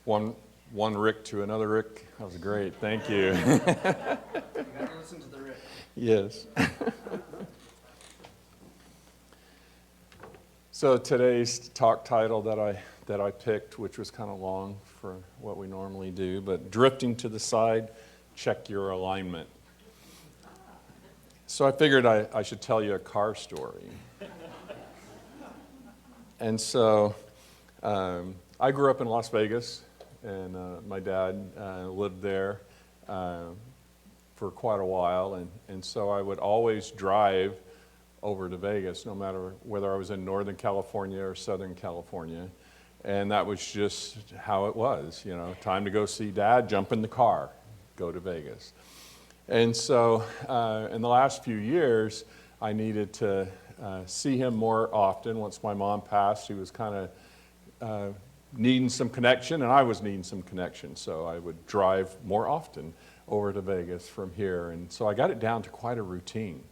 one Rick to another Rick. That was great. Thank you. You got to listen to the Rick. Yes. So today's talk title that I picked, which was kind of long for what we normally do, but drifting to the side, check your alignment. So I figured I should tell you a car story. And so I grew up in Las Vegas, and my dad lived there for quite a while, and so I would always drive over to Vegas, no matter whether I was in Northern California or Southern California. And that was just how it was, time to go see Dad, jump in the car, go to Vegas. And so in the last few years, I needed to see him more often. Once my mom passed, he was kind of needing some connection, and I was needing some connection. So I would drive more often over to Vegas from here. And so I got it down to quite a routine.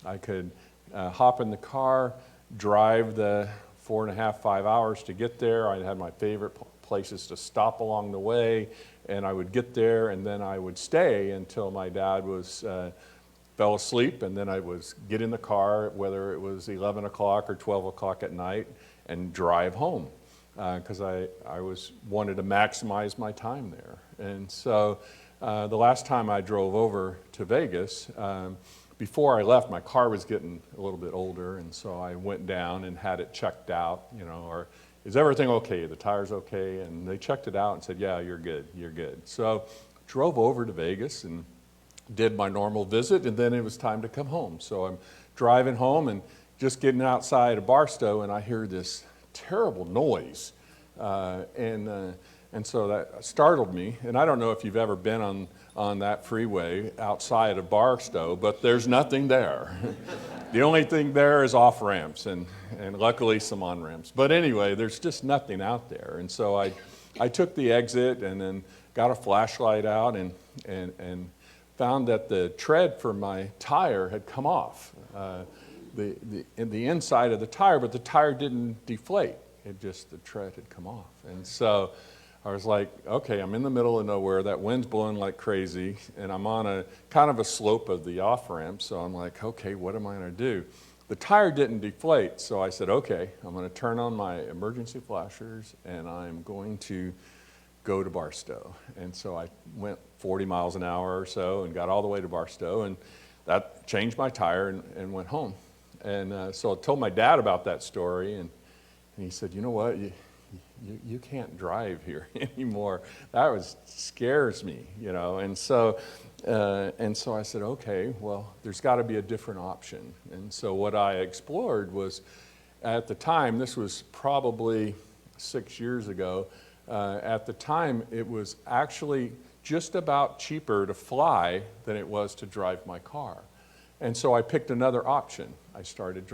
I could hop in the car, drive the 4.5, 5 hours to get there. I had my favorite places to stop along the way, and I would get there, and then I would stay until my dad fell asleep, and then I would get in the car, whether it was 11 o'clock or 12 o'clock at night, and drive home, because I wanted to maximize my time there. And so the last time I drove over to Vegas, before I left, my car was getting a little bit older, and so I went down and had it checked out, or is everything okay? The tire's okay? And they checked it out and said, yeah, you're good, you're good. So drove over to Vegas and did my normal visit, and then it was time to come home. So I'm driving home and just getting outside of Barstow, and I hear this terrible noise, and so that startled me. And I don't know if you've ever been on that freeway outside of Barstow, but there's nothing there. The only thing there is off ramps and luckily some on ramps. But anyway, there's just nothing out there. And so I took the exit and then got a flashlight out and found that the tread for my tire had come off, the inside of the tire, but the tire didn't deflate. The tread had come off. And so I was like, okay, I'm in the middle of nowhere, that wind's blowing like crazy, and I'm on a kind of a slope of the off-ramp, so I'm like, okay, what am I going to do? The tire didn't deflate, so I said, okay, I'm going to turn on my emergency flashers, and I'm going to go to Barstow. And so I went 40 miles an hour or so and got all the way to Barstow, and that changed my tire and went home. And so I told my dad about that story, and he said, you know what, you can't drive here anymore. That scares me, And so I said, okay, well, there's got to be a different option. And so what I explored was, at the time, this was probably 6 years ago, at the time it was actually just about cheaper to fly than it was to drive my car. And so I picked another option. I started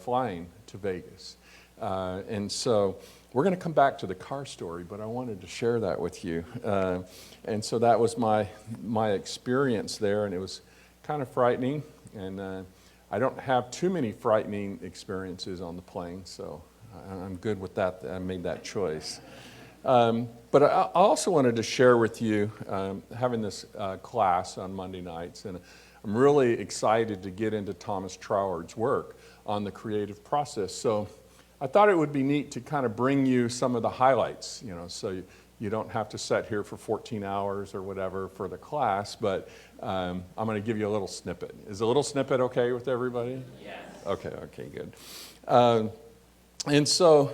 flying to Vegas. And so we're going to come back to the car story, but I wanted to share that with you. And so that was my experience there, and it was kind of frightening. And I don't have too many frightening experiences on the plane, so I'm good with that. I made that choice. But I also wanted to share with you, having this class on Monday nights, and I'm really excited to get into Thomas Troward's work on the creative process. So I thought it would be neat to kind of bring you some of the highlights, so you don't have to sit here for 14 hours or whatever for the class, but I'm going to give you a little snippet. Is a little snippet okay with everybody? Yes. Okay, good. And so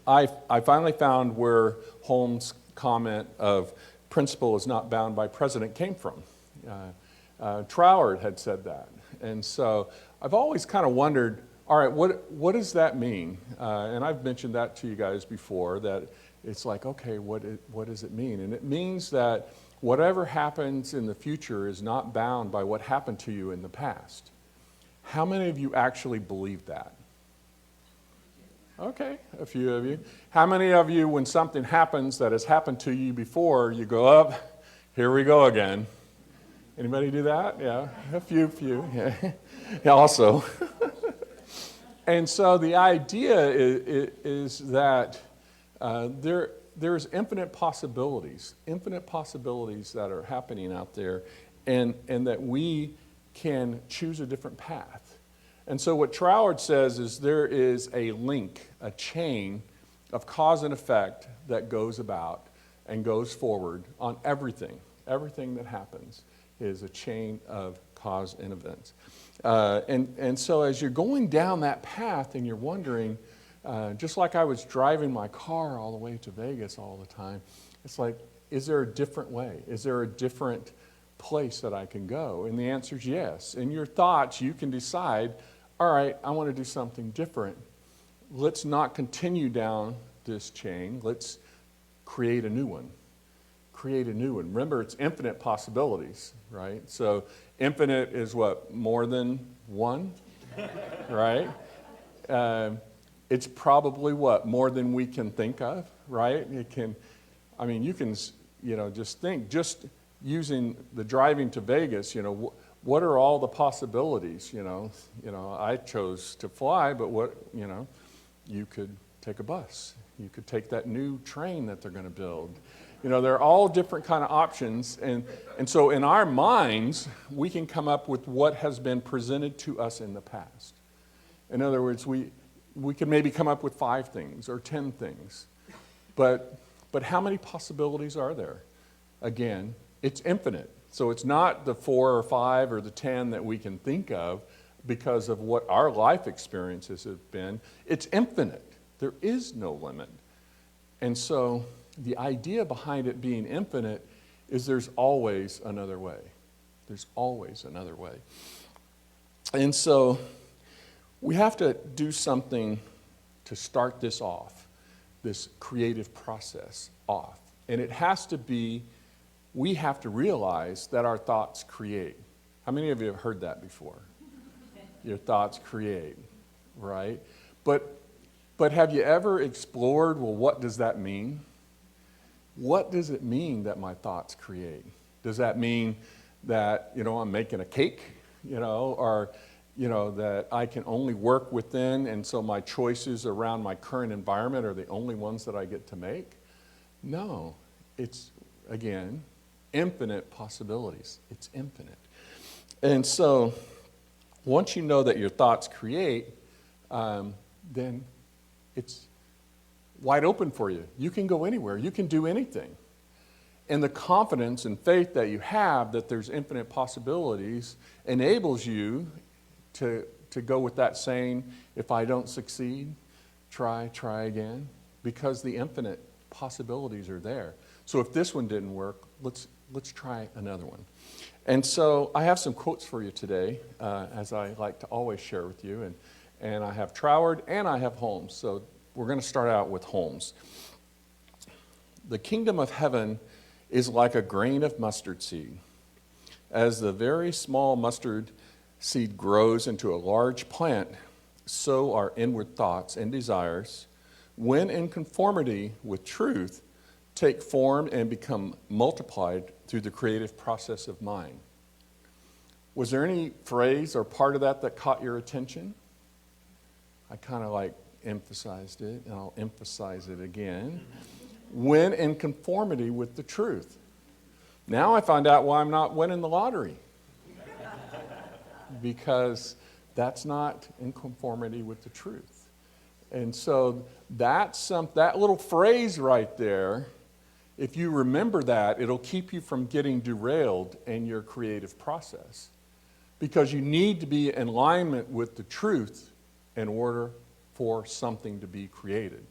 I finally found where Holmes' comment of principle is not bound by precedent came from. Troward had said that. And so I've always kind of wondered, all right, what does that mean? And I've mentioned that to you guys before, that it's like, okay, what does it mean? And it means that whatever happens in the future is not bound by what happened to you in the past. How many of you actually believe that? Okay, a few of you. How many of you, when something happens that has happened to you before, you go, up, here we go again? Anybody do that? Yeah, a few. Yeah, also. And so the idea is that There's infinite possibilities that are happening out there, and that we can choose a different path. And so what Troward says is there is a link, a chain of cause and effect that goes about and goes forward on everything. Everything that happens is a chain of cause and events. And so as you're going down that path and you're wondering, just like I was driving my car all the way to Vegas all the time, it's like, is there a different way? Is there a different place that I can go? And the answer is yes. In your thoughts, you can decide, all right, I want to do something different. Let's not continue down this chain. Let's create a new one. Create a new one. Remember, it's infinite possibilities, right? So infinite is what? More than one, right? It's probably what? More than we can think of, right? It can, I mean, you can, just think, just using the driving to Vegas, what are all the possibilities? I chose to fly, but what, you could take a bus. You could take that new train that they're going to build. There are all different kind of options. And so in our minds, we can come up with what has been presented to us in the past. In other words, we can maybe come up with 5 things or 10 things. But how many possibilities are there? Again, it's infinite. So it's not the 4 or 5 or the 10 that we can think of because of what our life experiences have been. It's infinite. There is no limit. And so the idea behind it being infinite is there's always another way. There's always another way. And so we have to do something to start this off, this creative process off. And it has to be, we have to realize that our thoughts create. How many of you have heard that before? Your thoughts create, right? But have you ever explored, well, what does that mean? What does it mean that my thoughts create? Does that mean that, I'm making a cake, or, that I can only work within, and so my choices around my current environment are the only ones that I get to make? No, it's, again, infinite possibilities. It's infinite. And so once you know that your thoughts create, then it's wide open for you. You can go anywhere. You can do anything. And the confidence and faith that you have that there's infinite possibilities enables you to go with that saying, if I don't succeed, try again, because the infinite possibilities are there. So if this one didn't work, let's try another one. And so I have some quotes for you today, as I like to always share with you. And I have Troward and I have Holmes. So we're going to start out with Holmes. The kingdom of heaven is like a grain of mustard seed. As the very small mustard seed grows into a large plant, so our inward thoughts and desires, when in conformity with truth, take form and become multiplied through the creative process of mind. Was there any phrase or part of that caught your attention? I kind of emphasized it, and I'll emphasize it again. When in conformity with the truth. Now I find out why I'm not winning the lottery. Because that's not in conformity with the truth. And so that little phrase right there, if you remember that, it'll keep you from getting derailed in your creative process. Because you need to be in alignment with the truth in order for something to be created.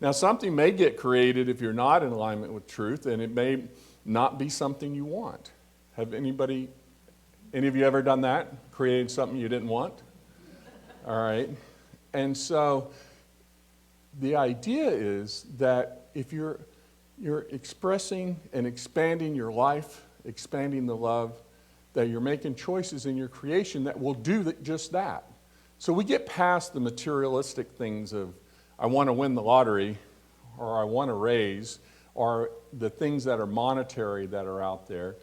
Now, something may get created if you're not in alignment with truth, and it may not be something you want. Have any of you ever done that? Created something you didn't want? All right. And so the idea is that if you're expressing and expanding your life, expanding the love, that you're making choices in your creation that will do just that. So we get past the materialistic things of, I want to win the lottery, or I want to raise, or the things that are monetary that are out there.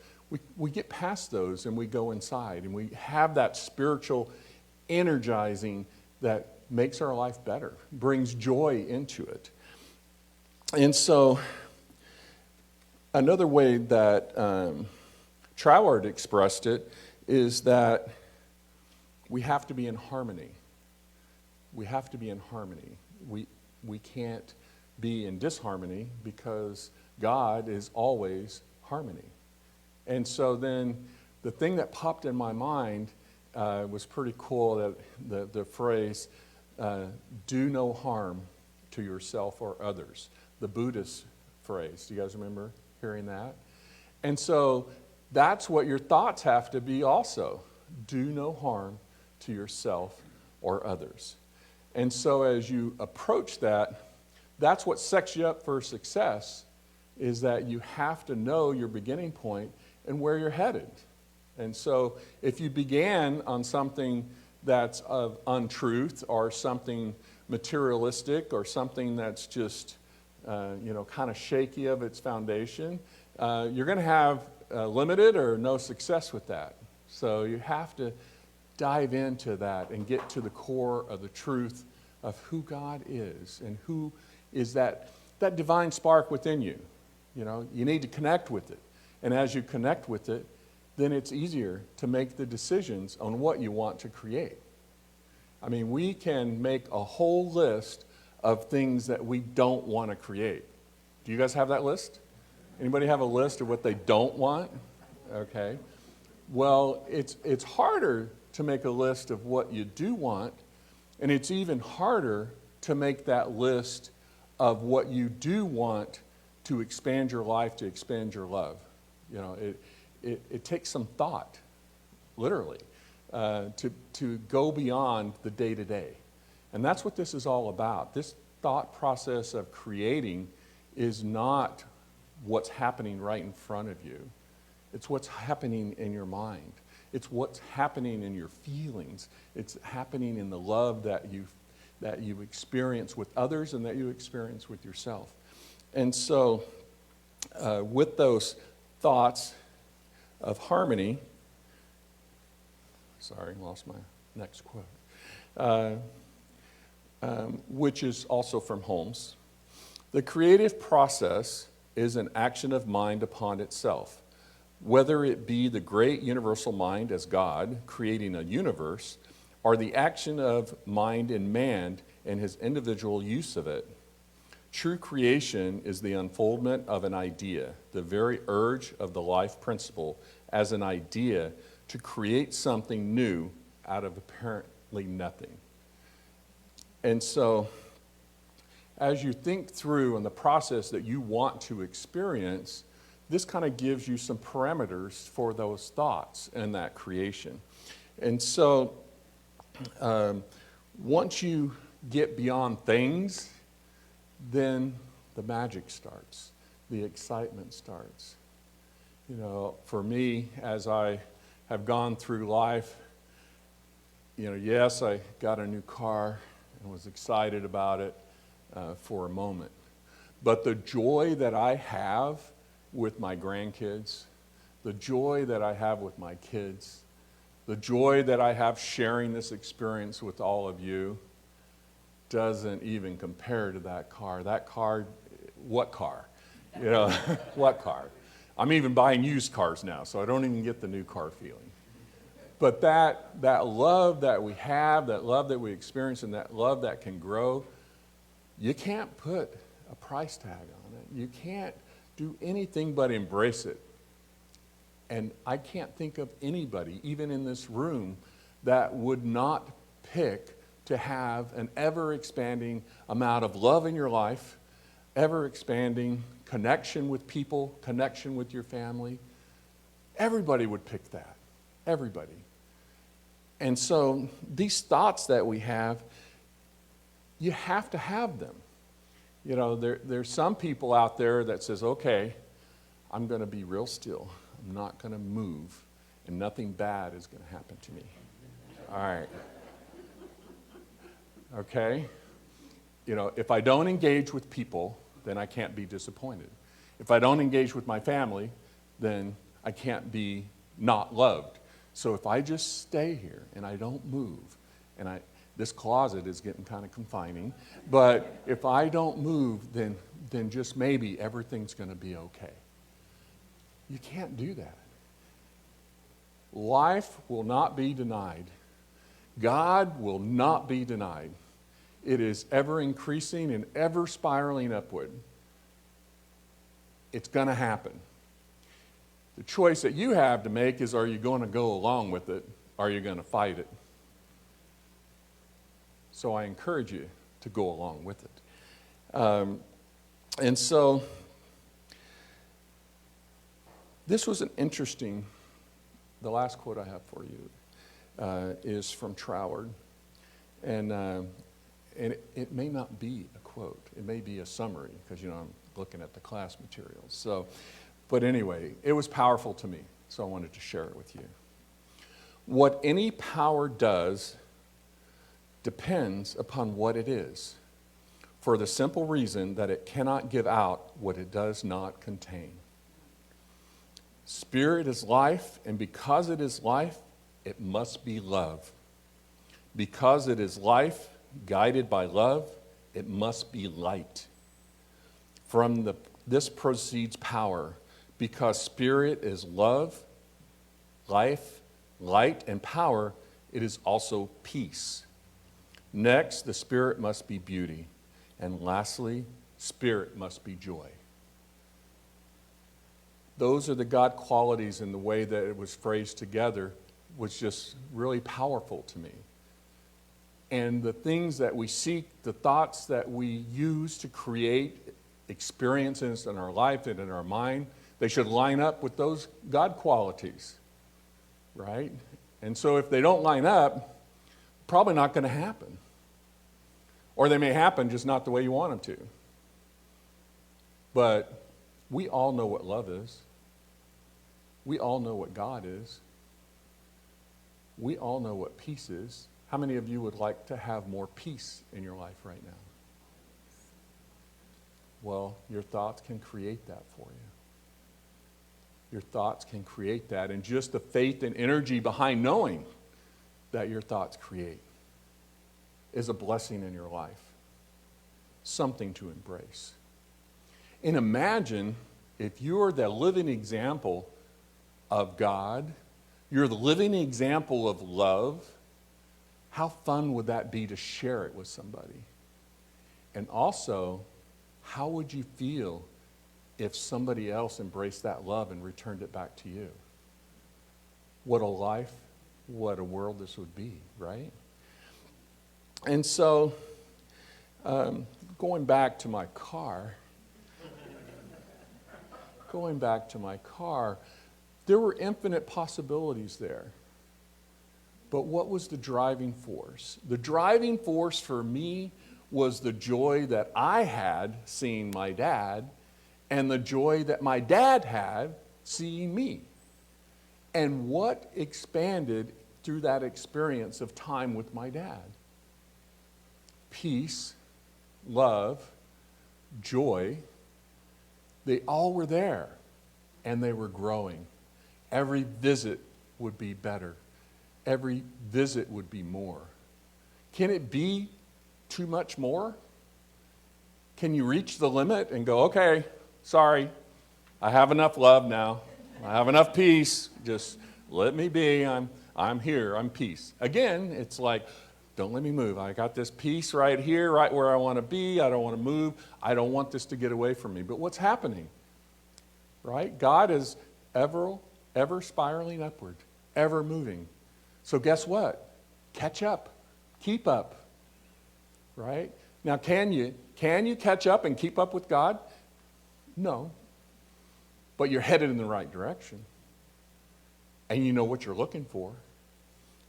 We get past those and we go inside and we have that spiritual energizing that makes our life better, brings joy into it. And so another way that Troward expressed it is that we have to be in harmony. We have to be in harmony. We can't be in disharmony because God is always harmony. And so then the thing that popped in my mind was pretty cool, that the phrase, do no harm to yourself or others. The Buddhist phrase. Do you guys remember hearing that? And so that's what your thoughts have to be also. Do no harm to yourself or others. And so as you approach that, that's what sets you up for success, is that you have to know your beginning point and where you're headed. And so if you began on something that's of untruth or something materialistic or something that's just, kind of shaky of its foundation, you're going to have limited or no success with that. So you have to dive into that and get to the core of the truth of who God is and who is that divine spark within you. You need to connect with it. And as you connect with it, then it's easier to make the decisions on what you want to create. I mean, we can make a whole list of things that we don't want to create. Do you guys have that list? Anybody have a list of what they don't want? Okay. Well, it's harder to make a list of what you do want, and it's even harder to make that list of what you do want to expand your life, to expand your love. It takes some thought, literally, to go beyond the day-to-day. And that's what this is all about. This thought process of creating is not what's happening right in front of you. It's what's happening in your mind. It's what's happening in your feelings. It's happening in the love that you experience with others and that you experience with yourself. And so with those thoughts of harmony, lost my next quote, which is also from Holmes. The creative process is an action of mind upon itself, whether it be the great universal mind as God creating a universe, or the action of mind in man and his individual use of it. True creation is the unfoldment of an idea, the very urge of the life principle as an idea to create something new out of apparently nothing. And so, as you think through on the process that you want to experience, this kind of gives you some parameters for those thoughts and that creation. And so, once you get beyond things, then the magic starts, the excitement starts. For me, as I have gone through life, yes, I got a new car and was excited about it for a moment. But the joy that I have with my grandkids, the joy that I have with my kids, the joy that I have sharing this experience with all of you doesn't even compare to that car. That car, what car? What car? I'm even buying used cars now, so I don't even get the new car feeling. But that love that we have, that love that we experience, and that love that can grow, you can't put a price tag on it. You can't do anything but embrace it. And I can't think of anybody, even in this room, that would not pick to have an ever-expanding amount of love in your life, ever-expanding connection with people, connection with your family. Everybody would pick that. Everybody. And so these thoughts that we have, you have to have them. There's some people out there that says, okay, I'm going to be real still. I'm not going to move, and nothing bad is going to happen to me. All right. Okay? If I don't engage with people, then I can't be disappointed. If I don't engage with my family, then I can't be not loved. So if I just stay here and I don't move, This closet is getting kind of confining. But if I don't move, then just maybe everything's going to be okay. You can't do that. Life will not be denied. God will not be denied. It is ever increasing and ever spiraling upward. It's going to happen. The choice that you have to make is, are you going to go along with it? Or are you going to fight it? So I encourage you to go along with it. And so this was an interesting, the last quote I have for you is from Troward. And it may not be a quote. It may be a summary, because, I'm looking at the class materials. So, but anyway, it was powerful to me, so I wanted to share it with you. What any power does depends upon what it is, for the simple reason that it cannot give out what it does not contain. Spirit is life, and because it is life, it must be love. Because it is life, guided by love, it must be light. From this proceeds power, because spirit is love, life, light, and power, it is also peace. Next, the spirit must be beauty. And lastly, spirit must be joy. Those are the God qualities, and the way that it was phrased together was just really powerful to me. And the things that we seek, the thoughts that we use to create experiences in our life and in our mind, they should line up with those God qualities, right? And so if they don't line up, probably not going to happen. Or they may happen, just not the way you want them to. But we all know what love is. We all know what God is. We all know what peace is. How many of you would like to have more peace in your life right now? Well, your thoughts can create that for you. Your thoughts can create that, and just the faith and energy behind knowing that your thoughts create is a blessing in your life. Something to embrace. And imagine if you're the living example of God, you're the living example of love, how fun would that be to share it with somebody? And also, how would you feel if somebody else embraced that love and returned it back to you? What a life, what a world this would be, right? And so, going back to my car, there were infinite possibilities there. But what was the driving force? The driving force for me was the joy that I had seeing my dad, and the joy that my dad had seeing me. And what expanded through that experience of time with my dad? Peace, love, joy, they all were there, and they were growing. Every visit would be better. Every visit would be more. Can it be too much more? Can you reach the limit and go, okay, sorry, I have enough love now. I have enough peace. Just let me be. I'm here. I'm peace. Again, it's like, don't let me move. I got this peace right here, right where I want to be. I don't want to move. I don't want this to get away from me. But what's happening? Right? God is ever spiraling upward, ever moving. So guess what? Catch up. Keep up. Right? Now, can you catch up and keep up with God? No. But you're headed in the right direction. And you know what you're looking for.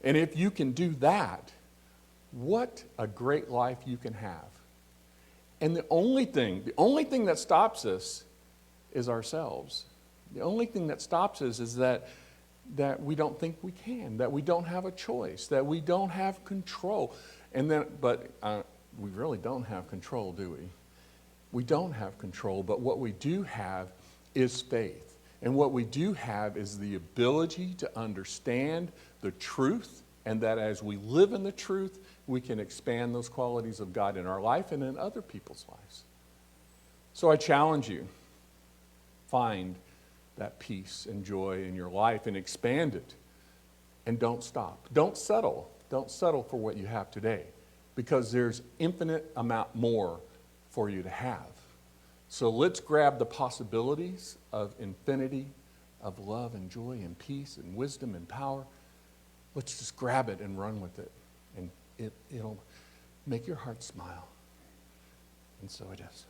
And if you can do that, what a great life you can have. And the only thing that stops us is ourselves. The only thing that stops us is that we don't think we can, that we don't have a choice, that we don't have control. But we really don't have control, do we? We don't have control, but what we do have is faith. And what we do have is the ability to understand the truth and that as we live in the truth, we can expand those qualities of God in our life and in other people's lives. So I challenge you, find that peace and joy in your life and expand it. And don't stop. Don't settle. Don't settle for what you have today, because there's infinite amount more for you to have. So let's grab the possibilities of infinity, of love and joy and peace and wisdom and power. Let's just grab it and run with it. And it'll make your heart smile. And so it is.